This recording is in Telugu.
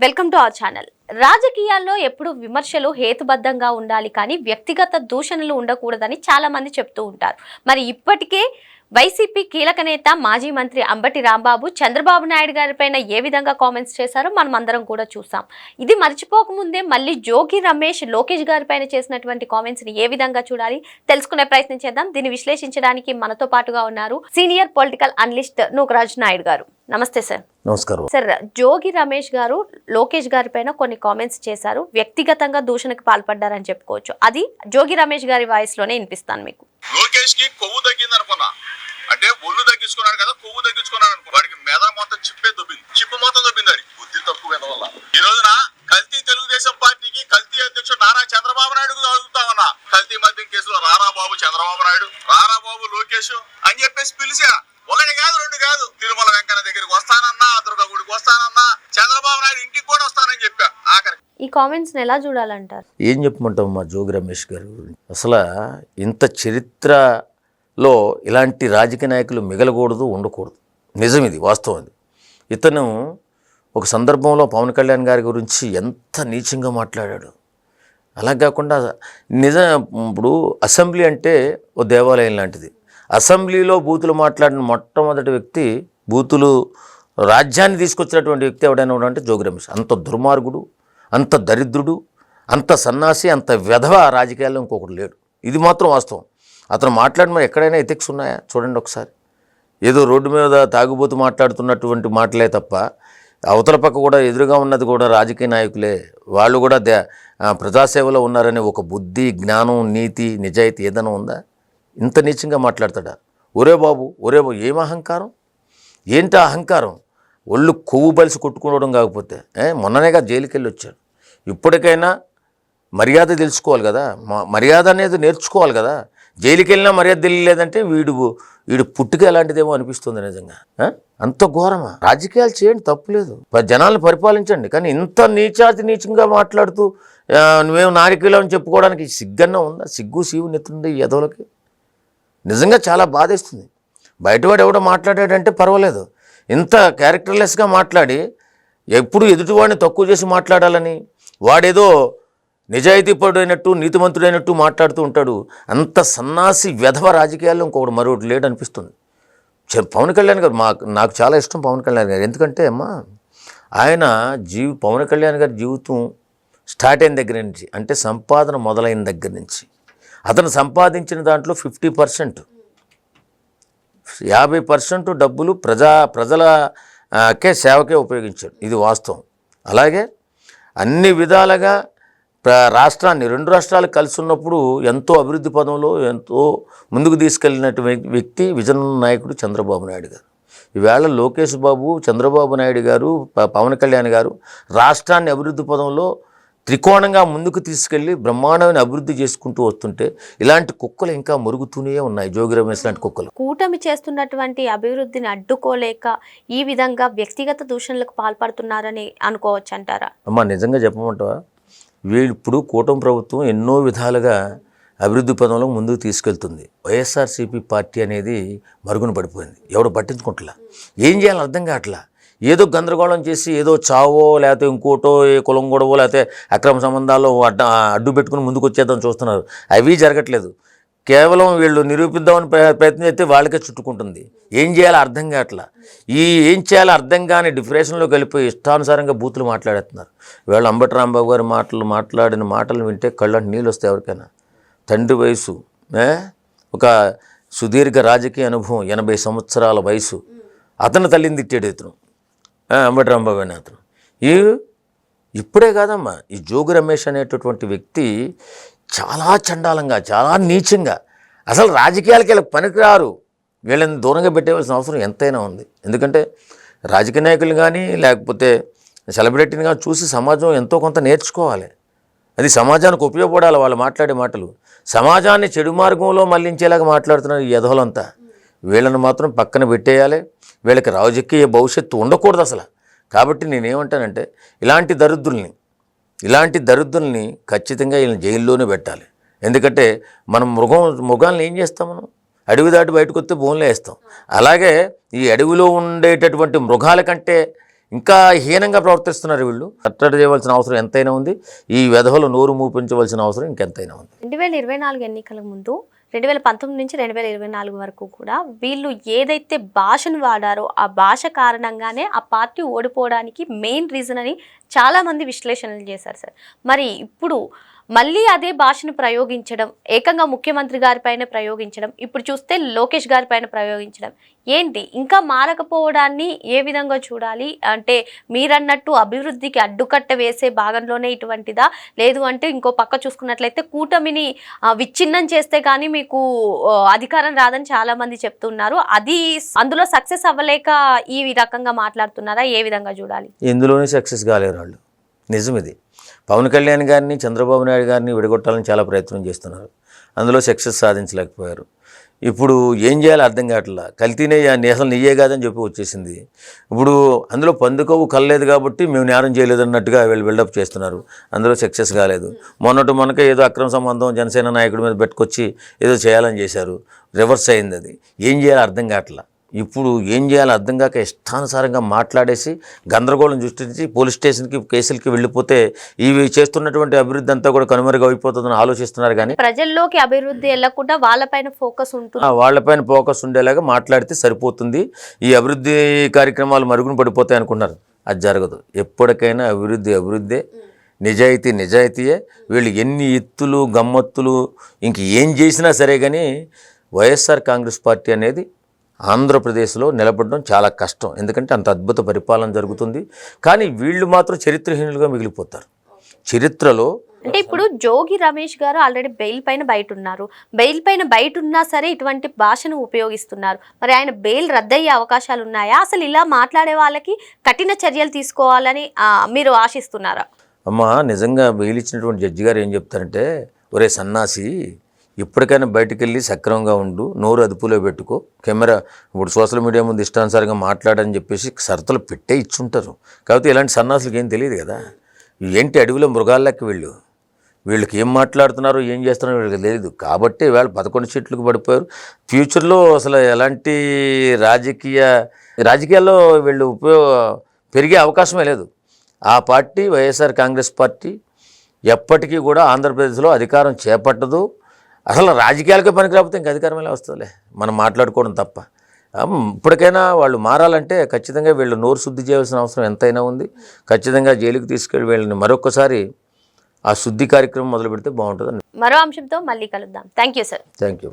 Welcome to our channel. రాజకీయాల్లో ఎప్పుడు విమర్శలు హేతుబద్ధంగా ఉండాలి కానీ వ్యక్తిగత దూషణలు ఉండకూడదని చాలా మంది చెప్తూ ఉంటారు. మరి ఇప్పటికే వైసీపీ కీలక నేత మాజీ మంత్రి అంబటి రాంబాబు చంద్రబాబు నాయుడు గారిపైన ఏ విధంగా కామెంట్స్ చేశారో మనం అందరం కూడా చూసాం. ఇది మర్చిపోకముందే మళ్ళీ జోగి రమేష్ లోకేష్ గారిపైన చేసినటువంటి కామెంట్స్ ని ఏ విధంగా చూడాలి తెలుసుకునే ప్రయత్నం చేద్దాం. దీన్ని విశ్లేషించడానికి మనతో పాటుగా ఉన్నారు senior political analyst Nookaraj Naidu గారు. నమస్తే సార్. నమస్కారం సార్. జోగి రమేష్ గారు లోకేష్ గారి పైన కొన్ని కామెంట్స్ చేశారు, వ్యక్తిగతంగా దూషణకు పాల్పడ్డారని చెప్పుకోవచ్చు. అది జోగి రమేష్ గారి వాయిస్ లోనే వినిపిస్తాను మీకు. లోకేష్ కి కొవ్వు తగ్గింది అనుకున్నా, అంటే ఒళ్ళు తగ్గించుకున్నాడు కదా, కొవ్వు తగ్గించుకున్నాడు అనుకో, వాడికి మెద మొత్తం చిప్పే దొబ్బింది, చిప్పు మొత్తం దొబ్బింది. అది బుద్ధి తక్కువ వల్ల ఈ రోజున కల్తీ తెలుగుదేశం పార్టీకి కల్తీ అధ్యక్షుడు నారా చంద్రబాబు నాయుడు అడుగుతామన్నా, కల్తీ మద్యం కేసులో రారాబాబు చంద్రబాబు నాయుడు, రారాబాబు లోకేష్ అని చెప్పేసి పిలిచా. ఒకటి కాదు రెండు కాదు, తిరుమల వెంకన్న దగ్గరికి వస్తానన్నా, దుర్గా గుడికి వస్తానన్నా, చంద్రబాబు నాయుడు ఇంటికి కూడా వస్తానని చెప్పా. ఆఖరి ఈ కామెంట్స్ ఎలా చూడాలంటారు? ఏం చెప్పమంటాం మా జోగి రమేష్ గారు, అసలు ఇంత చరిత్రలో ఇలాంటి రాజకీయ నాయకులు మిగలకూడదు, ఉండకూడదు. నిజం, ఇది వాస్తవం. అది ఇతను ఒక సందర్భంలో పవన్ కళ్యాణ్ గారి గురించి ఎంత నీచంగా మాట్లాడాడు. అలా కాకుండా ఇప్పుడు అసెంబ్లీ అంటే ఓ దేవాలయం లాంటిది. అసెంబ్లీలో బూతులు మాట్లాడిన మొట్టమొదటి వ్యక్తి, బూతులు రాజ్యాన్ని తీసుకొచ్చినటువంటి వ్యక్తి ఎవడైనా అంటే జోగి రమేష్. అంత దుర్మార్గుడు, అంత దరిద్రుడు, అంత సన్నాసి, అంత వెధవ రాజకీయాల్లో ఇంకొకటి లేడు. ఇది మాత్రం వాస్తవం. అతను మాట్లాడిన ఎక్కడైనా ఎథిక్స్ ఉన్నాయా చూడండి ఒకసారి. ఏదో రోడ్డు మీద తాగుబోతు మాట్లాడుతున్నటువంటి మాటలే తప్ప అవతల పక్క కూడా ఎదురుగా ఉన్నది కూడా రాజకీయ నాయకులే. వాళ్ళు కూడా ప్రజాసేవలో ఉన్నారనే ఒక బుద్ధి, జ్ఞానం, నీతి, నిజాయితీ ఏదైనా ఉందా? ఇంత నీచంగా మాట్లాడతాడా? ఒరే బాబు ఏం అహంకారం, ఏంటి అహంకారం? ఒళ్ళు కొవ్వు బలిసి కొట్టుకోవడం కాకపోతే మొన్ననేగా జైలుకి వెళ్ళి వచ్చాడు. ఇప్పటికైనా మర్యాద తెలుసుకోవాలి కదా, మర్యాద అనేది నేర్చుకోవాలి కదా. జైలుకి వెళ్ళినా మర్యాద తెలియలేదంటే వీడు పుట్టుక ఎలాంటిదేమో అనిపిస్తుంది నిజంగా. అంత ఘోరమా? రాజకీయాలు చేయండి, తప్పులేదు, జనాలను పరిపాలించండి, కానీ ఇంత నీచంగా మాట్లాడుతూ నువ్వేం నాయకులు అని చెప్పుకోవడానికి సిగ్గన్నా ఉందా? సిగ్గు సీవు నెత్తుంది ఈ ఎదవలకి. నిజంగా చాలా బాధేస్తుంది. బయటవాడు ఎవడో మాట్లాడాడంటే పర్వాలేదు, ఇంత క్యారెక్టర్లెస్గా మాట్లాడి ఎప్పుడు ఎదుటివాడిని తక్కువ చేసి మాట్లాడాలని, వాడేదో నిజాయితీపరుడైనట్టు నీతిమంతుడైనట్టు మాట్లాడుతూ ఉంటాడు. అంత సన్నాసి వెధవ రాజకీయాల్లో ఇంకొకటి మరొకటి లేడు అనిపిస్తుంది. పవన్ కళ్యాణ్ గారు నాకు చాలా ఇష్టం. పవన్ కళ్యాణ్ గారు ఎందుకంటే పవన్ కళ్యాణ్ గారి జీవితం స్టార్ట్ అయిన దగ్గర నుంచి, అంటే సంపాదన మొదలైన దగ్గర నుంచి అతను సంపాదించిన దాంట్లో 50%, 50% డబ్బులు ప్రజలకే సేవకే ఉపయోగించాడు. ఇది వాస్తవం. అలాగే అన్ని విధాలుగా రాష్ట్రాన్ని, రెండు రాష్ట్రాలు కలిసి ఉన్నప్పుడు ఎంతో అభివృద్ధి పదంలో ఎంతో ముందుకు తీసుకెళ్ళినటువంటి వ్యక్తి విజన్ నాయకుడు చంద్రబాబు నాయుడు గారు. ఈవేళ లోకేష్ బాబు, చంద్రబాబు నాయుడు గారు, పవన్ కళ్యాణ్ గారు రాష్ట్రాన్ని అభివృద్ధి పదంలో త్రికోణంగా ముందుకు తీసుకెళ్ళి బ్రహ్మాండమైన అభివృద్ధి చేసుకుంటూ వస్తుంటే ఇలాంటి కుక్కలు ఇంకా మురుగుతూనే ఉన్నాయి. జోగి రమేష్ లాంటి కుక్కలు. కూటమి చేస్తున్నటువంటి అభివృద్ధిని అడ్డుకోలేక ఈ విధంగా వ్యక్తిగత దూషణలకు పాల్పడుతున్నారని అనుకోవచ్చు అంటారా? నిజంగా చెప్పమంటావా? ఇప్పుడు కూటమి ప్రభుత్వం ఎన్నో విధాలుగా అభివృద్ధి పదంలో ముందుకు తీసుకెళ్తుంది. వైఎస్ఆర్సీపీ పార్టీ అనేది మరుగున పడిపోయింది. ఎవడు పట్టించుకుంటలా, ఏం చేయాలని అర్థం కావట్లా. ఏదో గందరగోళం చేసి ఏదో చావో లేకపోతే ఇంకోటో, ఏ కులం గొడవో లేకపోతే అక్రమ సంబంధాల్లో అడ్డు పెట్టుకుని ముందుకు వచ్చేద్దాం చూస్తున్నారు. అవి జరగట్లేదు. కేవలం వీళ్ళు నిరూపిద్దామని ప్రయత్నం చేస్తే వాళ్ళకే చుట్టుకుంటుంది. ఏం చేయాలో అర్థం కావట్లా. ఏం చేయాలో అర్థం కాని డిప్రెషన్లోకి వెళ్ళిపోయి ఇష్టానుసారంగా బూతులు మాట్లాడేస్తున్నారు. వీళ్ళు అంబటి రాంబాబు గారి మాట్లాడిన మాటలు వింటే కళ్ళంటి నీళ్ళు వస్తాయి ఎవరికైనా. తండ్రి వయసు, ఒక సుదీర్ఘ రాజకీయ అనుభవం, 80 సంవత్సరాల వయసు, అతను తల్లిని తిట్టాడు ఇతను, అంబటి రాంబాబు అనే అతను. ఇప్పుడే కాదమ్మా, ఈ జోగి రమేష్ అనేటటువంటి వ్యక్తి చాలా చండాలంగా, చాలా నీచంగా, అసలు రాజకీయాలకి వీళ్ళకి పనికిరారు. వీళ్ళని దూరంగా పెట్టేవలసిన అవసరం ఎంతైనా ఉంది. ఎందుకంటే రాజకీయ నాయకులు కానీ లేకపోతే సెలబ్రిటీని కానీ చూసి సమాజం ఎంతో కొంత నేర్చుకోవాలి. అది సమాజానికి ఉపయోగపడాలి. వాళ్ళు మాట్లాడే మాటలు సమాజాన్ని చెడు మార్గంలో మళ్లించేలాగా మాట్లాడుతున్నారు ఈ యదవులంతా. వీళ్ళని మాత్రం పక్కన పెట్టేయాలి. వీళ్ళకి రాజకీయ భవిష్యత్తు ఉండకూడదు అసలు. కాబట్టి నేనేమంటానంటే ఇలాంటి దరిద్రుల్ని ఖచ్చితంగా వీళ్ళని జైల్లోనే పెట్టాలి. ఎందుకంటే మనం మృగాలను ఏం చేస్తాం? మనం అడవి దాటి బయటకు వస్తే భూమిలో వేస్తాం. అలాగే ఈ అడవిలో ఉండేటటువంటి మృగాల కంటే ఇంకా హీనంగా ప్రవర్తిస్తున్నారు వీళ్ళు. కట్టడి చేయవలసిన అవసరం ఎంతైనా ఉంది. ఈ వెధవలు నోరు మూపించవలసిన అవసరం ఇంకెంతైనా ఉంది. 2024 ఎన్నికల ముందు 2019 నుంచి 2024 వరకు కూడా వీళ్ళు ఏదైతే భాషను వాడారో ఆ భాష కారణంగానే ఆ పార్టీ ఓడిపోవడానికి మెయిన్ రీజన్ అని చాలామంది విశ్లేషణలు చేశారు సార్. మరి ఇప్పుడు మళ్ళీ అదే భాషను ప్రయోగించడం, ఏకంగా ముఖ్యమంత్రి గారిపైన ప్రయోగించడం, ఇప్పుడు చూస్తే లోకేష్ గారిపైన ప్రయోగించడం ఏంటి? ఇంకా మారకపోవడాన్ని ఏ విధంగా చూడాలి? అంటే మీరన్నట్టు అభివృద్ధికి అడ్డుకట్ట వేసే భాగంలోనే ఇటువంటిదా, లేదు అంటే ఇంకో పక్క చూసుకున్నట్లయితే కూటమిని విచ్ఛిన్నం చేస్తే కానీ మీకు అధికారం రాదని చాలా మంది చెప్తున్నారు. అది అందులో సక్సెస్ అవ్వలేక ఈ రకంగా మాట్లాడుతున్నారా? ఏ విధంగా చూడాలి? ఎందులోనే సక్సెస్ కాలేరు వాళ్ళు. నిజం ఇది. పవన్ కళ్యాణ్ గారిని, చంద్రబాబు నాయుడు గారిని విడగొట్టాలని చాలా ప్రయత్నం చేస్తున్నారు. అందులో సక్సెస్ సాధించలేకపోయారు. ఇప్పుడు ఏం చేయాలో అర్థం కావట్లా. కల్తీనే అసలు నెయ్యే కాదని చెప్పి వచ్చేసింది. ఇప్పుడు అందులో పందుకోవు కలలేదు కాబట్టి మేము నేరం చేయలేదన్నట్టుగా వీళ్ళు బిల్డప్ చేస్తున్నారు. అందులో సక్సెస్ కాలేదు. మొన్నకే ఏదో అక్రమ సంబంధం జనసేన నాయకుడి మీద పెట్టుకొచ్చి ఏదో చేయాలని చేశారు. రివర్స్ అయింది. అది ఏం చేయాలో అర్థం కావట్లా. ఇప్పుడు ఏం చేయాలో అర్థం కాక ఇష్టానుసారంగా మాట్లాడేసి గందరగోళం సృష్టించి పోలీస్ స్టేషన్కి కేసులకి వెళ్ళిపోతే ఇవి చేస్తున్నటువంటి అభివృద్ధి అంతా కూడా కనుమరుగైపోతుందని ఆలోచిస్తున్నారు. కానీ ప్రజల్లోకి అభివృద్ధి వెళ్ళకుండా వాళ్ళపైన ఫోకస్ ఉంటుంది. వాళ్ళపైన ఫోకస్ ఉండేలాగా మాట్లాడితే సరిపోతుంది. ఈ అభివృద్ధి కార్యక్రమాలు మరుగున పడిపోతాయి అనుకున్నారు. అది జరగదు. ఎప్పటికైనా అభివృద్ధే, నిజాయితీయే. వీళ్ళు ఎన్ని ఎత్తులు గమ్మత్తులు ఇంక ఏం చేసినా సరే కానీ వైఎస్ఆర్ కాంగ్రెస్ పార్టీ అనేది ఆంధ్రప్రదేశ్లో నిలబడడం చాలా కష్టం. ఎందుకంటే అంత అద్భుత పరిపాలన జరుగుతుంది. కానీ వీళ్ళు మాత్రం చరిత్రహీనులుగా మిగిలిపోతారు. చరిత్రలో అంటే ఇప్పుడు జోగి రమేష్ గారు ఆల్రెడీ బెయిల్ పైన బయట ఉన్నారు. బెయిల్ పైన బయట ఉన్నా సరే ఇటువంటి భాషను ఉపయోగిస్తున్నారు. మరి ఆయన బెయిల్ రద్దయ్యే అవకాశాలు ఉన్నాయా? అసలు ఇలా మాట్లాడే వాళ్ళకి కఠిన చర్యలు తీసుకోవాలని మీరు ఆశిస్తున్నారా? అమ్మా, నిజంగా బెయిల్ ఇచ్చినటువంటి జడ్జి గారు ఏం చెప్తారంటే, ఒరే సన్నాసి, ఇప్పటికైనా బయటకు వెళ్ళి సక్రమంగా ఉండు, నోరు అదుపులో పెట్టుకో, కెమెరా ఇప్పుడు సోషల్ మీడియా ముందు ఇష్టానుసారంగా మాట్లాడని చెప్పేసి షరతులు పెట్టే ఇచ్చుంటారు. కాబట్టి ఇలాంటి సన్నాసులకు ఏం తెలియదు కదా. ఏంటి అడవిలో మృగాల్లోకి వీళ్ళకి ఏం మాట్లాడుతున్నారో ఏం చేస్తున్నారో వీళ్ళకి తెలియదు. కాబట్టి వాళ్ళు 11 సీట్లకు పడిపోయారు. ఫ్యూచర్లో అసలు ఎలాంటి రాజకీయాల్లో వీళ్ళు పెరిగే అవకాశమే లేదు. ఆ పార్టీ వైఎస్ఆర్ కాంగ్రెస్ పార్టీ ఎప్పటికీ కూడా ఆంధ్రప్రదేశ్లో అధికారం చేపట్టదు. అసలు రాజకీయాలకే పనికి రాకపోతే ఇంక అధికారం ఎలా వస్తుందిలే, మనం మాట్లాడుకోవడం తప్ప. ఇప్పటికైనా వాళ్ళు మారాలంటే ఖచ్చితంగా వీళ్ళు నోరు శుద్ధి చేయాల్సిన అవసరం ఎంతైనా ఉంది. ఖచ్చితంగా జైలుకి తీసుకెళ్ళి వీళ్ళని మరొకసారి ఆ శుద్ధి కార్యక్రమం మొదలు పెడితే బాగుంటుంది. మరో అంశంతో మళ్ళీ కలుద్దాం. Thank you sir. Thank you.